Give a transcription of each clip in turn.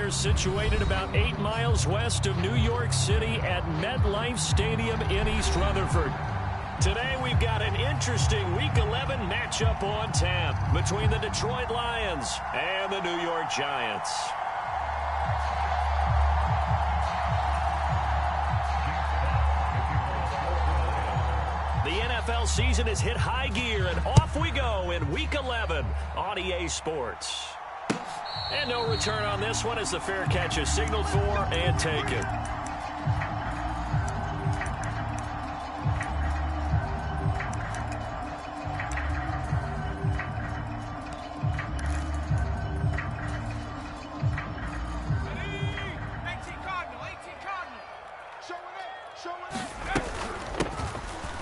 They're situated about 8 miles west of New York City at MetLife Stadium in East Rutherford. Today we've got an interesting Week 11 matchup on tap between the Detroit Lions and the New York Giants. The NFL season has hit high gear, and off we go in Week 11 on EA Sports. And no return on this one as the fair catch is signaled for and taken.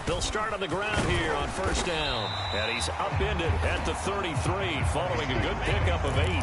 They'll start on the ground here on first down. And he's upended at the 33 following a good pickup of 8.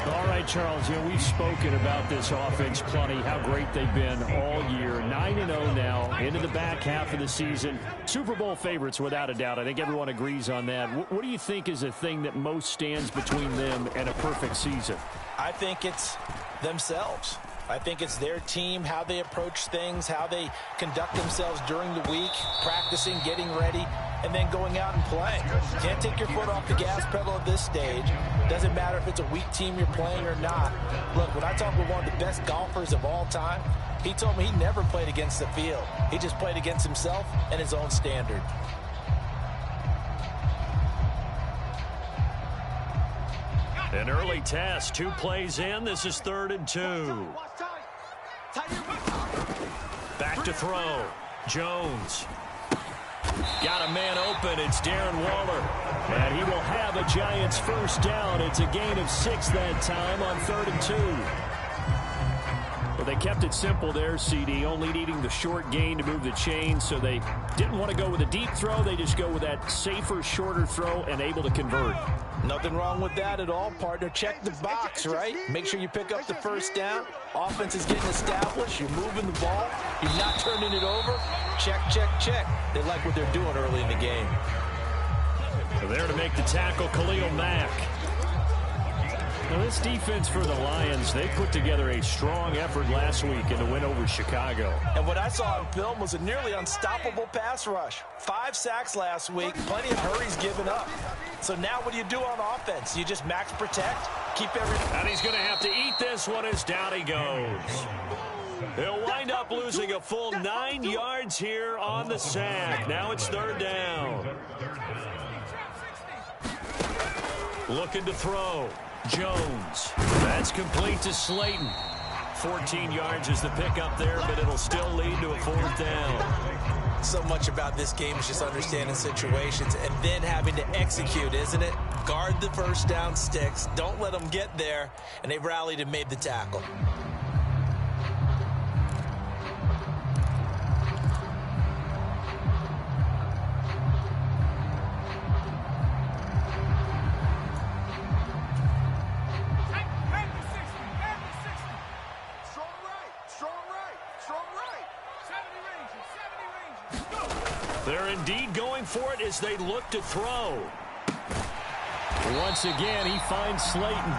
All right, Charles, we've spoken about this offense plenty, how great they've been all year. 9-0 now, into the back half of the season. Super Bowl favorites, without a doubt. I think everyone agrees on that. What do you think is the thing that most stands between them and a perfect season? I think it's themselves. I think it's their team, how they approach things, how they conduct themselves during the week, practicing, getting ready, and then going out and playing. You can't take your foot off the gas pedal at this stage. Doesn't matter if it's a weak team you're playing or not. Look, when I talk with one of the best golfers of all time, he told me he never played against the field. He just played against himself and his own standard. An early test, 2 plays in. This is 3rd and 2. Back to throw. Jones. Got a man open. It's Darren Waller. And he will have a Giants first down. It's a gain of 6 that time on 3rd and 2. Well, they kept it simple there, CD, only needing the short gain to move the chain, so they didn't want to go with a deep throw. They just go with that safer, shorter throw and able to convert. Nothing wrong with that at all, partner. Check the box, right? Make sure you pick up the first down. Offense is getting established. You're moving the ball. You're not turning it over. Check, check, check. They like what they're doing early in the game. So there to make the tackle, Khalil Mack. Now, this defense for the Lions, they put together a strong effort last week in the win over Chicago. And what I saw on film was a nearly unstoppable pass rush. 5 sacks last week, plenty of hurries given up. So now what do you do on offense? You just max protect, keep everything. And he's going to have to eat this one as down he goes. He'll wind up losing a full 9 yards here on the sack. Now it's 3rd down. Looking to throw. Jones. That's complete to Slayton. 14 yards is the pickup there, but it'll still lead to a 4th down. So much about this game is just understanding situations and then having to execute, isn't it? Guard the first down sticks. Don't let them get there. And they rallied and made the tackle. They're indeed going for it as they look to throw. Once again, he finds Slayton.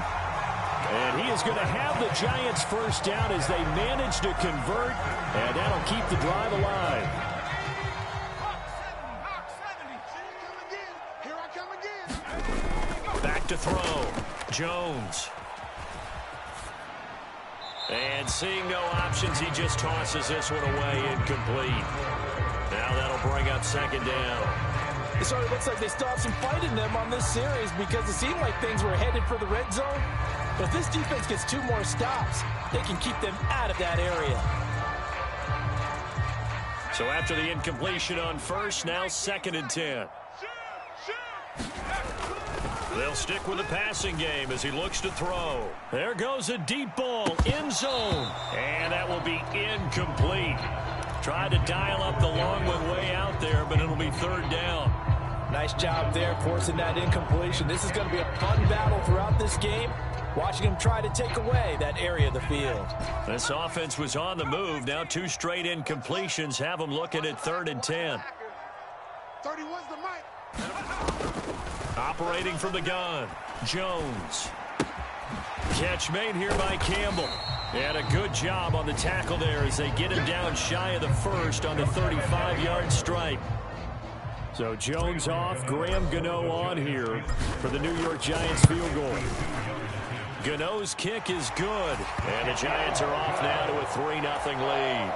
And he is going to have the Giants first down as they manage to convert, and that'll keep the drive alive. Back to throw. Jones. And seeing no options, he just tosses this one away incomplete. Now that'll bring up 2nd down. It sort of looks like they still have some fight in them on this series because it seemed like things were headed for the red zone. But if this defense gets 2 more stops, they can keep them out of that area. So after the incompletion on first, now 2nd and 10. They'll stick with the passing game as he looks to throw. There goes a deep ball, end zone. And that will be incomplete. Tried to dial up the long one way out there, but it'll be 3rd down. Nice job there forcing that incompletion. This is going to be a fun battle throughout this game. Watching him try to take away that area of the field. This offense was on the move. Now 2 straight incompletions have them looking at 3rd and 10. 31's the mic. Operating from the gun, Jones. Catch made here by Campbell. And a good job on the tackle there as they get him down shy of the first on the 35-yard stripe. So Jones off, Graham Gano on here for the New York Giants field goal. Gano's kick is good, and the Giants are off now to a 3-0 lead.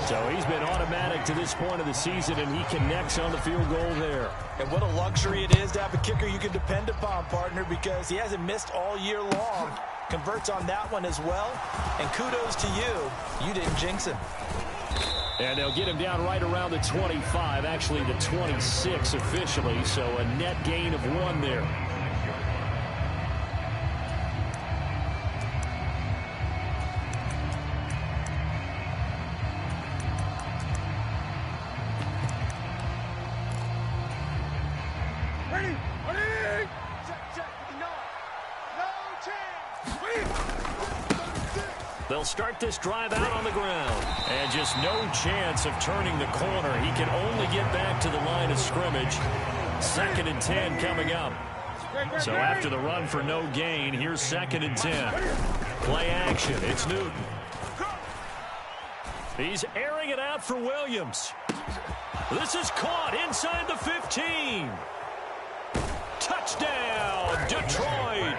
So he's been automatic to this point of the season, and he connects on the field goal there. And what a luxury it is to have a kicker you can depend upon, partner, because he hasn't missed all year long. Converts on that one as well, and kudos to you. You didn't jinx him. And they'll get him down right around the 25, actually the 26 officially, so a net gain of 1 there. They'll start this drive out on the ground. And just no chance of turning the corner. He can only get back to the line of scrimmage. 2nd and 10 coming up. So after the run for no gain, here's 2nd and 10. Play action. It's Newton. He's airing it out for Williams. This is caught inside the 15. Touchdown, Detroit.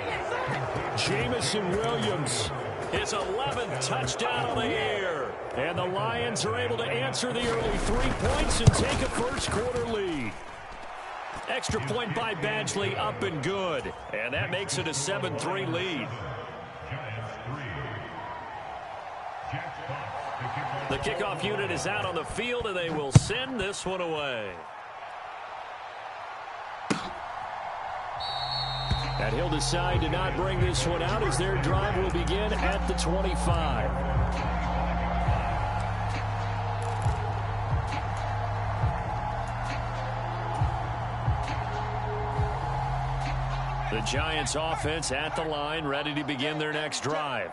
Jamison Williams. His 11th touchdown on the year. And the Lions are able to answer the early 3 points and take a first-quarter lead. Extra point by Badgley, up and good. And that makes it a 7-3 lead. The kickoff unit is out on the field, and they will send this one away. And he'll decide to not bring this one out as their drive will begin at the 25. The Giants offense at the line, ready to begin their next drive.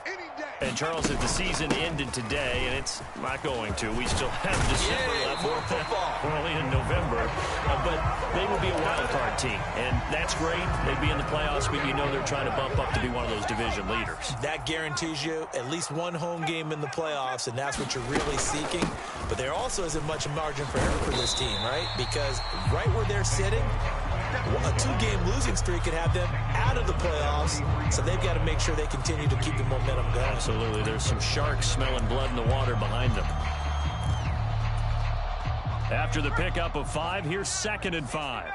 And Charles, if the season ended today, and it's not going to, we still have December left, we're only in November, but they would be a wild card team, and that's great. They'd be in the playoffs, but you know they're trying to bump up to be one of those division leaders. That guarantees you at least one home game in the playoffs, and that's what you're really seeking. But there also isn't much margin for error for this team, right? Because right where they're sitting, a 2-game losing streak could have them out of the playoffs, so they've got to make sure they continue to keep the momentum going. Absolutely. There's some sharks smelling blood in the water behind them. After the pickup of 5, here's 2nd and 5.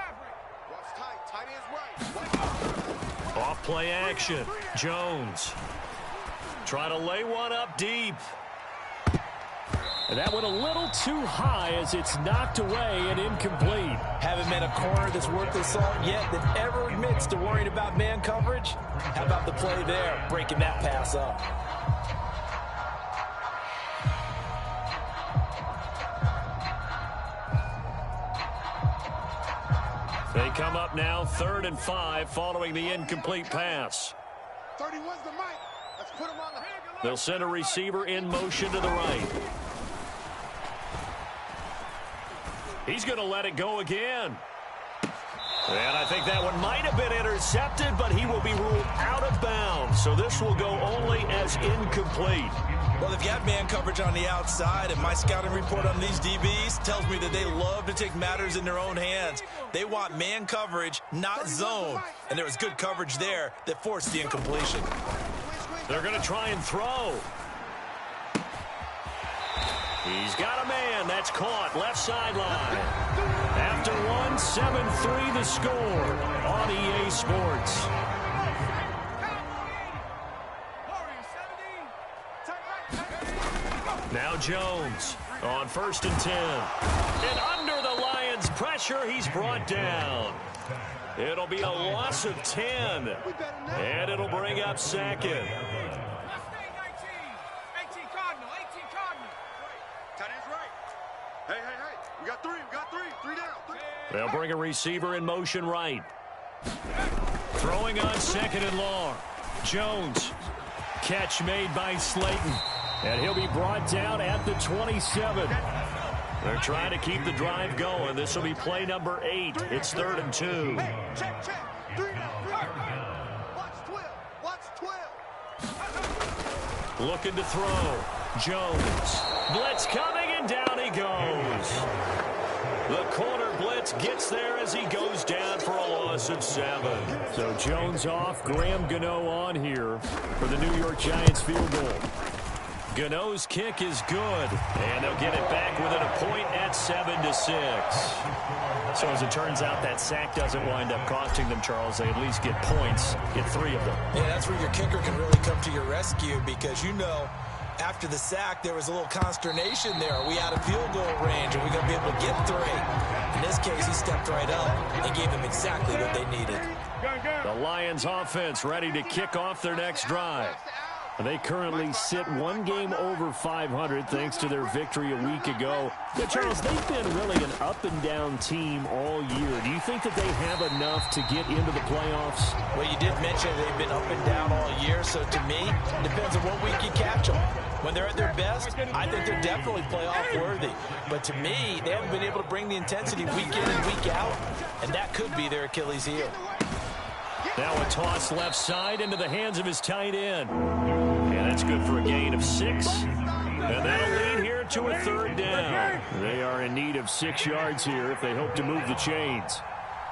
Off play action. Jones. Try to lay one up deep. And that went a little too high as it's knocked away and incomplete. Haven't met a corner that's worth the salt yet that ever admits to worrying about man coverage. How about the play there, breaking that pass up? They come up now 3rd and 5 following the incomplete pass. 31's the mic. Let's put him on the... They'll send a receiver in motion to the right. He's going to let it go again. And I think that one might have been intercepted, but he will be ruled out of bounds. So this will go only as incomplete. Well, they've got man coverage on the outside, and my scouting report on these DBs tells me that they love to take matters in their own hands. They want man coverage, not zone. And there was good coverage there that forced the incompletion. They're going to try and throw. He's got a man. That's caught. Left sideline. After one, 7-3 the score on EA Sports. Now Jones on 1st and 10. And under the Lions' pressure, he's brought down. It'll be a loss of 10. And it'll bring up 2nd. We got three down. They'll bring a receiver in motion right. Throwing on 2nd and long. Jones. Catch made by Slayton. And he'll be brought down at the 27. They're trying to keep the drive going. This will be play number 8. It's 3rd and 2. Check. 3 down. Watch 12. Looking to throw. Jones. Blitz coming, and down he goes. The corner blitz gets there as he goes down for a loss of 7. So Jones off, Graham Gano on here for the New York Giants field goal. Gano's kick is good, and they'll get it back within a point at 7-6. So as it turns out, that sack doesn't wind up costing them, Charles. They at least get points, get 3 of them. Yeah, that's where your kicker can really come to your rescue because, after the sack, there was a little consternation there. Are we out of field goal range? Are we going to be able to get 3? In this case, he stepped right up and gave them exactly what they needed. The Lions offense ready to kick off their next drive. They currently sit 1 game over 500 thanks to their victory a week ago. But Charles, they've been really an up-and-down team all year. Do you think that they have enough to get into the playoffs? Well, you did mention they've been up and down all year, so to me, it depends on what week you catch them. When they're at their best, I think they're definitely playoff worthy. But to me, they haven't been able to bring the intensity week in and week out, and that could be their Achilles heel. Now a toss left side into the hands of his tight end. And that's good for a gain of 6. And that'll lead here to a 3rd down. They are in need of 6 yards here if they hope to move the chains.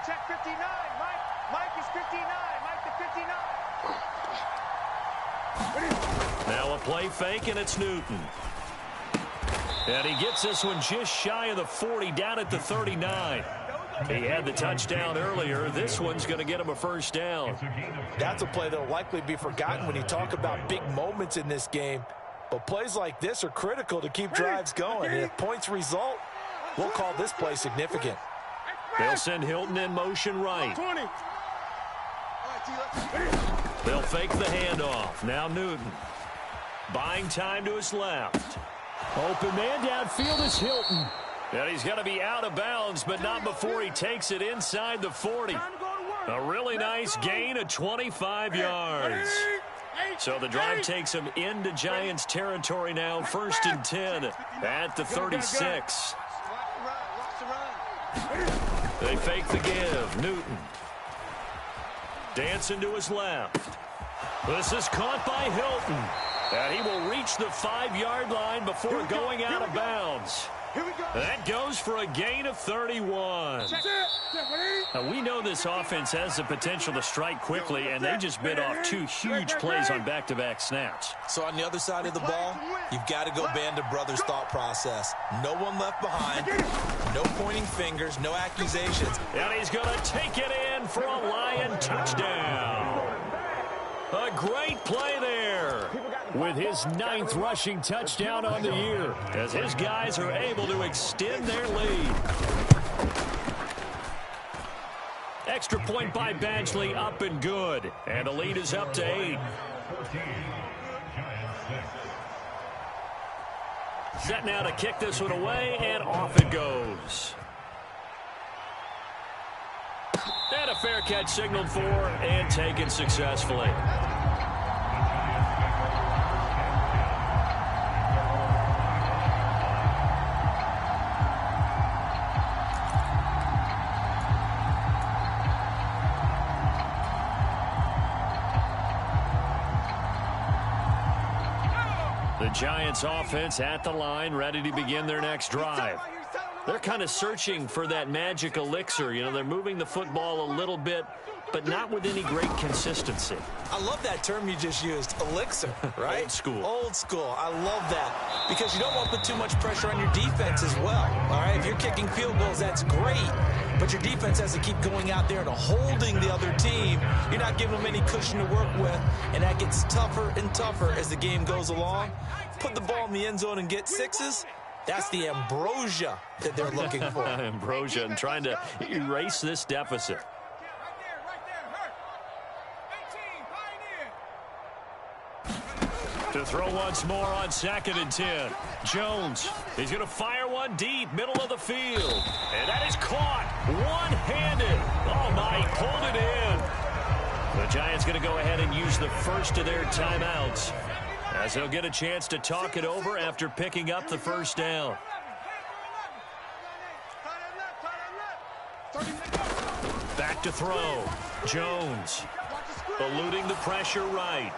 Check 59, Mike. Mike is 59. Mike to 59. Now a play fake, and it's Newton. And he gets this one just shy of the 40, down at the 39. He had the touchdown earlier. This one's going to get him a 1st down. That's a play that will likely be forgotten when you talk about big moments in this game. But plays like this are critical to keep drives going. And if points result, we'll call this play significant. They'll send Hilton in motion right. They'll fake the handoff. Now Newton. Buying time to his left. Open man downfield is Hilton. And he's going to be out of bounds, but not before he takes it inside the 40. A really nice gain of 25 yards. So the drive takes him into Giants territory now, 1st and 10 at the 36. They fake the give. Newton. Dancing to his left. This is caught by Hilton. And he will reach the 5-yard line before going out of bounds. That goes for a gain of 31. Now, we know this offense has the potential to strike quickly, and they just bit off 2 huge plays on back-to-back snaps. So on the other side of the ball, you've got to go band of brothers thought process. No one left behind, no pointing fingers, no accusations. And he's going to take it in for a Lion touchdown. A great play there. With his 9th rushing touchdown on the year, as his guys are able to extend their lead. Extra point by Badgley, up and good. And the lead is up to 8. Set now to kick this one away, and off it goes. And a fair catch signaled for and taken successfully. The Giants offense at the line, ready to begin their next drive. They're kind of searching for that magic elixir. They're moving the football a little bit, but not with any great consistency. I love that term you just used, elixir, right? Old school. Old school. I love that because you don't want to put too much pressure on your defense as well, all right? If you're kicking field goals, that's great, but your defense has to keep going out there and holding the other team. You're not giving them any cushion to work with, and that gets tougher and tougher as the game goes along. Put the ball in the end zone and get 6s. That's the ambrosia that they're looking for. Ambrosia, and trying to erase this deficit. To throw once more on 2nd and 10. Jones, he's going to fire one deep, middle of the field. And that is caught one-handed. Oh, my, he pulled it in. The Giants going to go ahead and use the first of their timeouts, as they'll get a chance to talk it over after picking up the 1st down. Back to throw. Jones eluding the pressure right.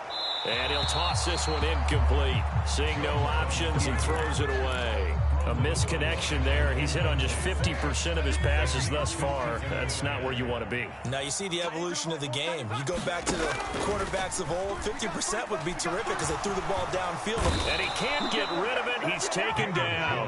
And he'll toss this one incomplete. Seeing no options, he throws it away. A misconnection there. He's hit on just 50% of his passes thus far. That's not where you want to be. Now you see the evolution of the game. You go back to the quarterbacks of old, 50% would be terrific because they threw the ball downfield. And he can't get rid of it. He's taken down.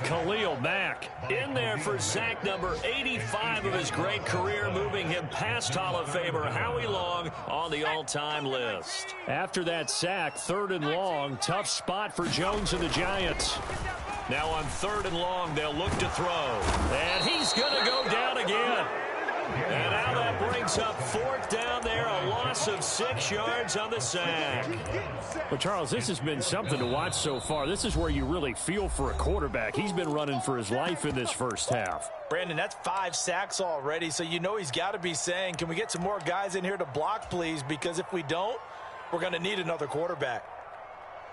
Khalil Mack in there for sack number 85 of his great career, moving him past Hall of Famer Howie Long on the all-time list. After that sack, 3rd and long, tough spot for Jones and the Giants. Now on 3rd and long, they'll look to throw. And he's going to go down again. And now that brings up 4th down there, a loss of 6 yards on the sack. But, Charles, this has been something to watch so far. This is where you really feel for a quarterback. He's been running for his life in this first half. Brandon, that's 5 sacks already, so you know he's got to be saying, can we get some more guys in here to block, please? Because if we don't, we're going to need another quarterback.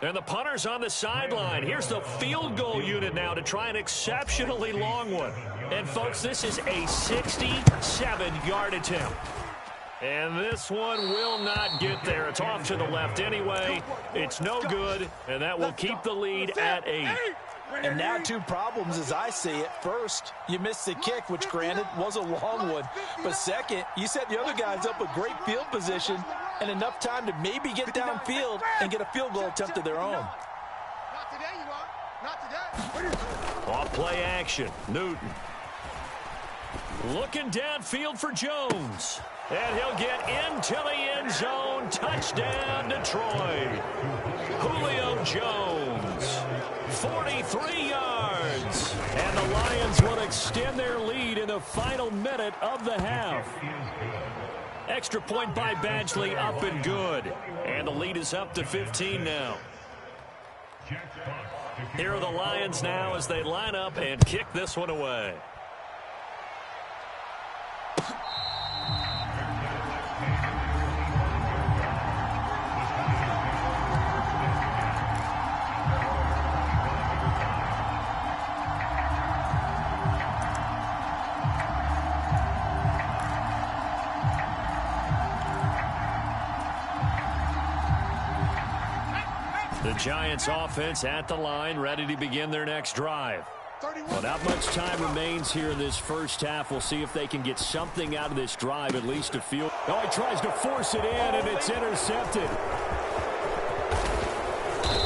And the punter's on the sideline. Here's the field goal unit now to try an exceptionally long one. And, folks, this is a 67-yard attempt. And this one will not get there. It's off to the left anyway. It's no good, and that will keep the lead at 8. And now 2 problems as I see it. First, you missed the kick, which granted was a long one. But second, you set the other guys up with great field position and enough time to maybe get downfield and get a field goal attempt of their own. Not today, you are. Not today. Off play action. Newton. Looking downfield for Jones. And he'll get into the end zone. Touchdown, Detroit. Julio Jones. 43 yards. And the Lions will extend their lead in the final minute of the half. Extra point by Badgley, up and good. And the lead is up to 15 now. Here are the Lions now as they line up and kick this one away. The Giants offense at the line, ready to begin their next drive. Well, not much time remains here in this first half. We'll see if they can get something out of this drive, at least a field. Oh, he tries to force it in, and it's intercepted.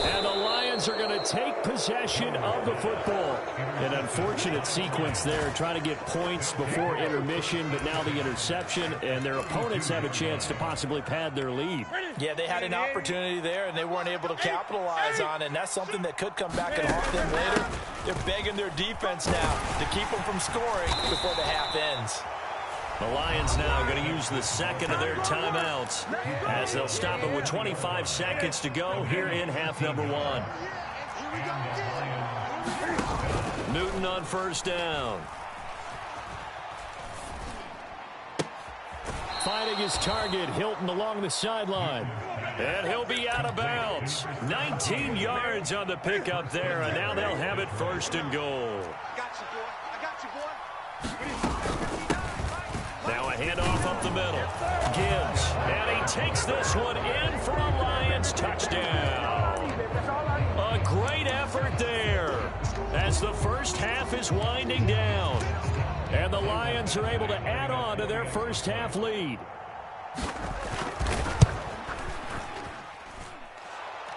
And the Lions are going to take possession of the football. An unfortunate sequence there, trying to get points before intermission, but now the interception, and their opponents have a chance to possibly pad their lead. Yeah, they had an opportunity there, and they weren't able to capitalize on it, and that's something that could come back and haunt them later. They're begging their defense now to keep them from scoring before the half ends. The Lions now going to use the second of their timeouts as they'll stop it with 25 seconds to go here in half number 1. Newton on first down. Finding his target, Hilton along the sideline. And he'll be out of bounds. 19 yards on the pickup there, and now they'll have it 1st and goal. I got you, boy. I got you, boy. Now a handoff up the middle. Gibbs, and he takes this one in for a Lions touchdown. A great effort there as the first half is winding down. And the Lions are able to add on to their first half lead.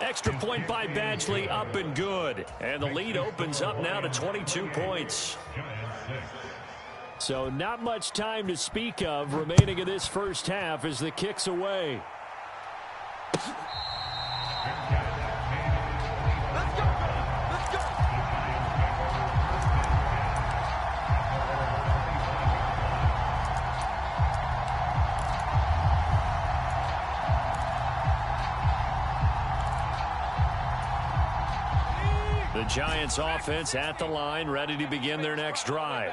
Extra point by Badgley, up and good. And the lead opens up now to 22 points. So not much time to speak of remaining in this first half as the kick's away. The Giants offense at the line, ready to begin their next drive.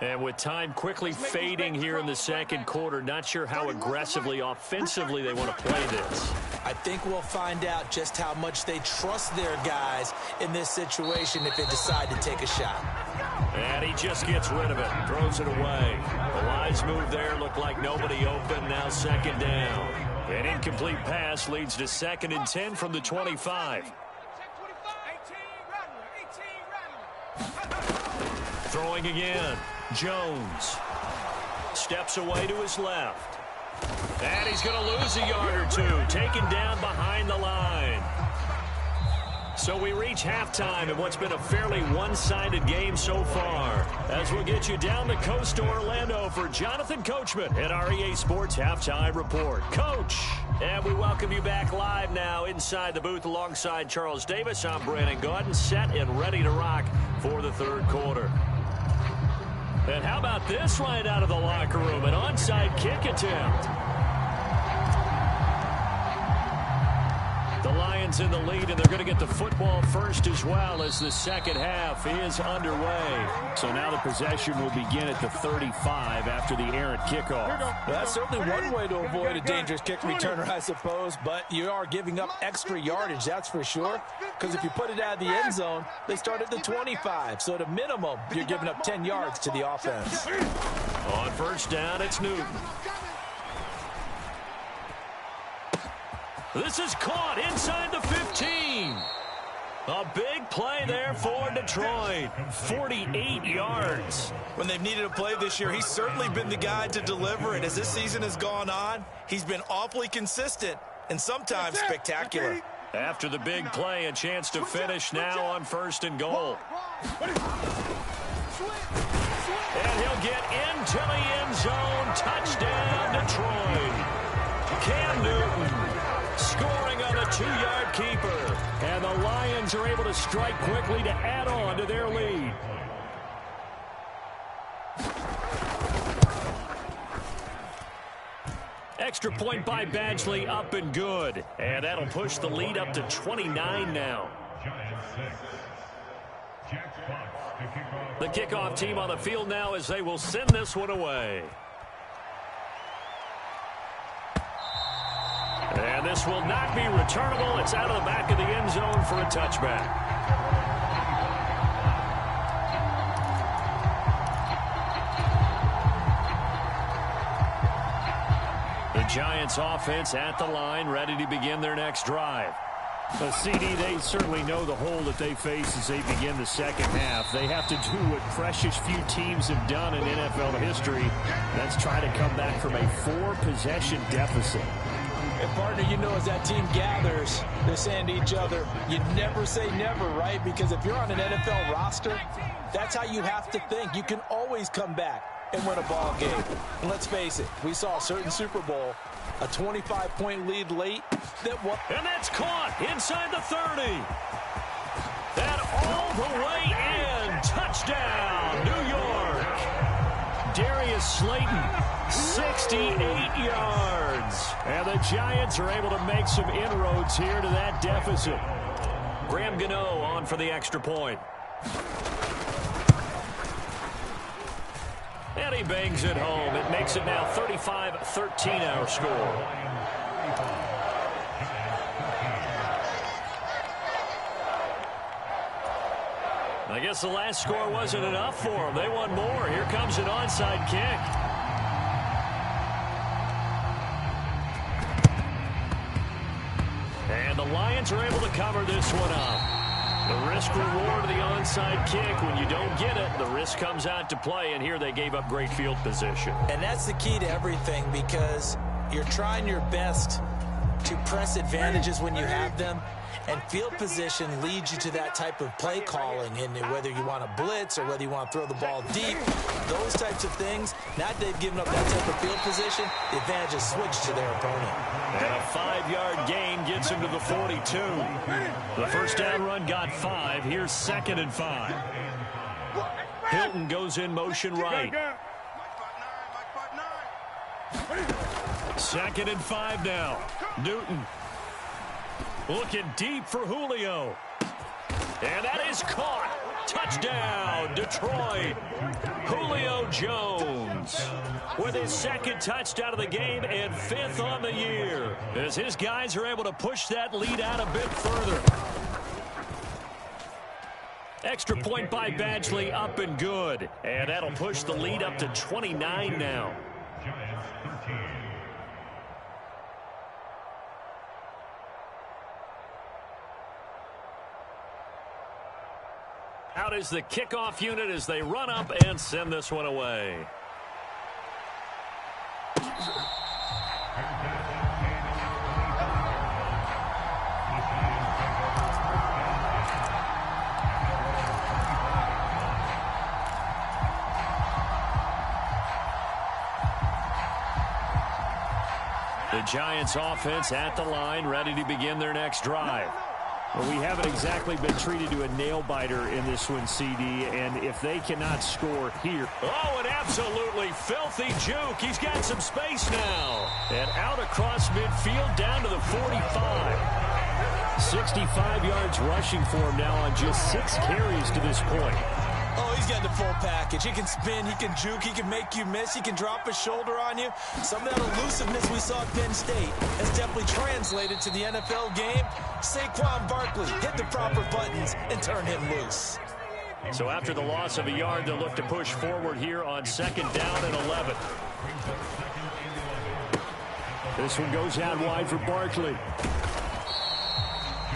And with time quickly fading here in the second quarter, not sure how aggressively, offensively they want to play this. I think we'll find out just how much they trust their guys in this situation if they decide to take a shot. And he just gets rid of it, throws it away. The wise move there, looked like nobody open, now 2nd down. An incomplete pass leads to 2nd and 10 from the 25. Throwing again. Jones steps away to his left. And he's going to lose a yard or two. Taken down behind the line. So we reach halftime in what's been a fairly one-sided game so far. As we'll get you down the coast to Orlando for Jonathan Coachman at our EA Sports Halftime Report. Coach, and we welcome you back live now inside the booth alongside Charles Davis. I'm Brandon Gaudin, set and ready to rock for the third quarter. And how about this right out of the locker room? An onside kick attempt. The Lions in the lead, and they're going to get the football first as well as the second half is underway. So now the possession will begin at the 35 after the errant kickoff. Well, that's certainly one way to avoid a dangerous kick returner, I suppose, but you are giving up extra yardage, that's for sure, because if you put it out of the end zone, they start at the 25. So at a minimum, you're giving up 10 yards to the offense. On first down, it's Newton. This is caught inside the 15. A big play there for Detroit. 48 yards. When they've needed a play this year, he's certainly been the guy to deliver it. As this season has gone on, he's been awfully consistent and sometimes spectacular. After the big play, a chance to finish now on 1st and goal. And he'll get into the end zone. Touchdown, Detroit. Cam Newton scoring on a 2-yard keeper. And the Lions are able to strike quickly to add on to their lead. Extra point by Badgley, up and good. And that'll push the lead up to 29 now. The kickoff team on the field now as they will send this one away. And this will not be returnable. It's out of the back of the end zone for a touchback. The Giants offense at the line, ready to begin their next drive. But CD, they certainly know the hole that they face as they begin the second half. They have to do what precious few teams have done in NFL history. That's try to come back from a 4-possession deficit. And partner, you know, as that team gathers, they're saying to each other, you never say never, right? Because if you're on an NFL roster, that's how you have to think. You can always come back and win a ball game. And let's face it, we saw a certain Super Bowl, a 25-point lead late. And that's caught inside the 30. That all the way in. Touchdown, New York. Darius Slayton, 68 yards. And the Giants are able to make some inroads here to that deficit. Graham Gano on for the extra point. And he bangs it home. It makes it now 35-13 our score. I guess the last score wasn't enough for them. They want more. Here comes an onside kick. And the Lions are able to cover this one up. The risk-reward of the onside kick. When you don't get it, the risk comes out to play, and here they gave up great field position. And that's the key to everything, because you're trying your best to press advantages when you have them, and field position leads you to that type of play calling. And whether you want to blitz or whether you want to throw the ball deep, those types of things, now that they've given up that type of field position, the advantage is switched to their opponent. And a 5-yard gain gets him to the 42. The first down run got 5. Here's 2nd and 5. Hilton goes in motion right. 2nd and 5 now. Newton looking deep for Julio. And that is caught. Touchdown, Detroit. Julio Jones with his 2nd touchdown of the game and 5th on the year, as his guys are able to push that lead out a bit further. Extra point by Badgley, up and good. And that'll push the lead up to 29 now. Out is the kickoff unit as they run up and send this one away. The Giants offense at the line, ready to begin their next drive. Well, we haven't exactly been treated to a nail-biter in this one, CD, and if they cannot score here. Oh, an absolutely filthy juke. He's got some space now. And out across midfield down to the 45. 65 yards rushing for him now on just 6 carries to this point. Oh, he's got the full package. He can spin, he can juke, he can make you miss, he can drop his shoulder on you. Some of that elusiveness we saw at Penn State has definitely translated to the NFL game. Saquon Barkley hit the proper buttons and turn him loose. So after the loss of a yard, they'll look to push forward here on 2nd down and 11. This one goes out wide for Barkley.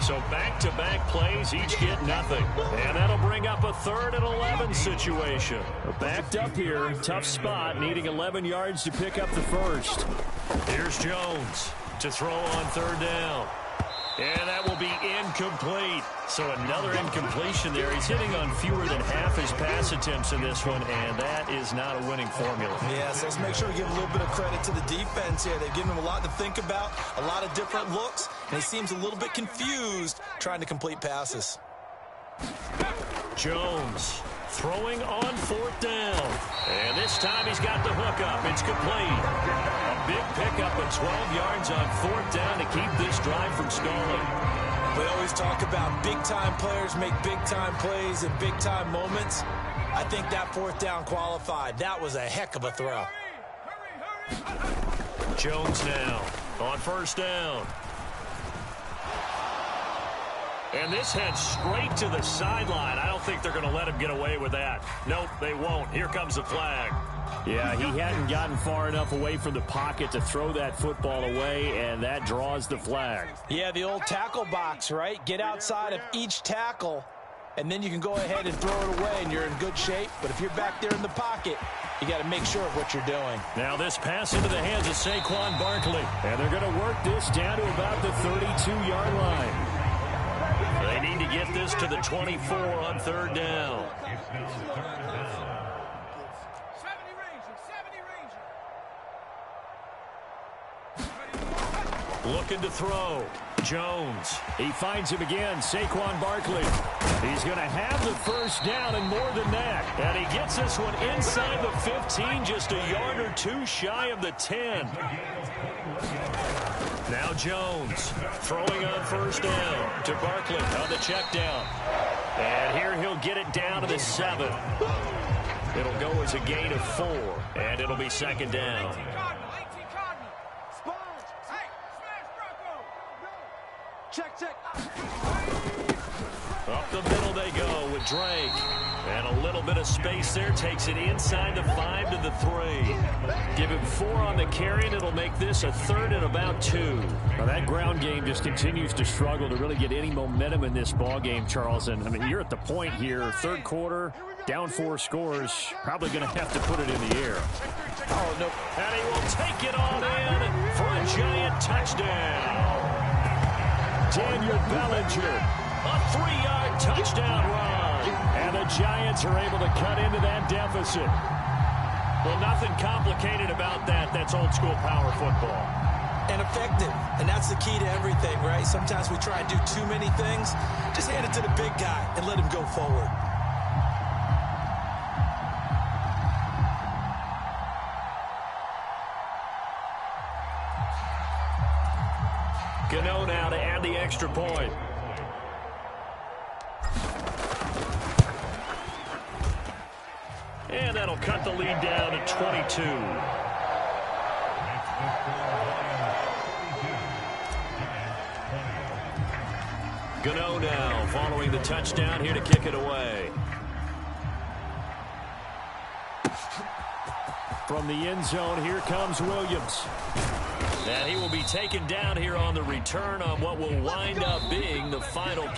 So back-to-back plays, each get nothing. And that'll bring up a 3rd and 11 situation. Backed up here, tough spot, needing 11 yards to pick up the first. Here's Jones to throw on 3rd down. And that will be incomplete. So another incompletion there. He's hitting on fewer than half his pass attempts in this one, and that is not a winning formula. Yes, let's make sure we give a little bit of credit to the defense here. They've given him a lot to think about, a lot of different looks, and he seems a little bit confused trying to complete passes. Jones throwing on 4th down. And this time he's got the hook up. It's complete. A big pickup of 12 yards on 4th down to keep this drive from stalling. We always talk about big-time players make big-time plays in big-time moments. I think that 4th down qualified. That was a heck of a throw. Jones now on 1st down. And this heads straight to the sideline. I don't think they're going to let him get away with that. Nope, they won't. Here comes the flag. Yeah, he hadn't gotten far enough away from the pocket to throw that football away, and that draws the flag. Yeah, the old tackle box, right? Get outside of each tackle, and then you can go ahead and throw it away, and you're in good shape. But if you're back there in the pocket, you got to make sure of what you're doing. Now this pass into the hands of Saquon Barkley. And they're going to work this down to about the 32-yard line. They need to get this to the 24 on 3rd down. Looking to throw. Jones. He finds him again. Saquon Barkley. He's going to have the 1st down and more than that. And he gets this one inside the 15, just a yard or 2 shy of the 10. Now Jones throwing on 1st down to Barkley on the check down. And here he'll get it down to the 7. It'll go as a gain of 4, and it'll be 2nd down. Check. Up the middle they go with Drake. And a little bit of space there. Takes it inside the 5 to the 3. Give him 4 on the carry, and it'll make this a 3rd and about 2. Well, that ground game just continues to struggle to really get any momentum in this ball game, Charles. And, I mean, you're at the point here, 3rd quarter, down 4 scores, probably going to have to put it in the air. Oh, no. And he will take it all in for a giant touchdown. Daniel Bellinger. A 3-yard touchdown run. And the Giants are able to cut into that deficit. Well, nothing complicated about that. That's old-school power football. And effective. And that's the key to everything, right? Sometimes we try and do too many things. Just hand it to the big guy and let him go forward. Gano now to add the extra point. And that'll cut the lead down to 22. Gano now following the touchdown here to kick it away. From the end zone, here comes Williams. And he will be taken down here on the return on what will wind up being the final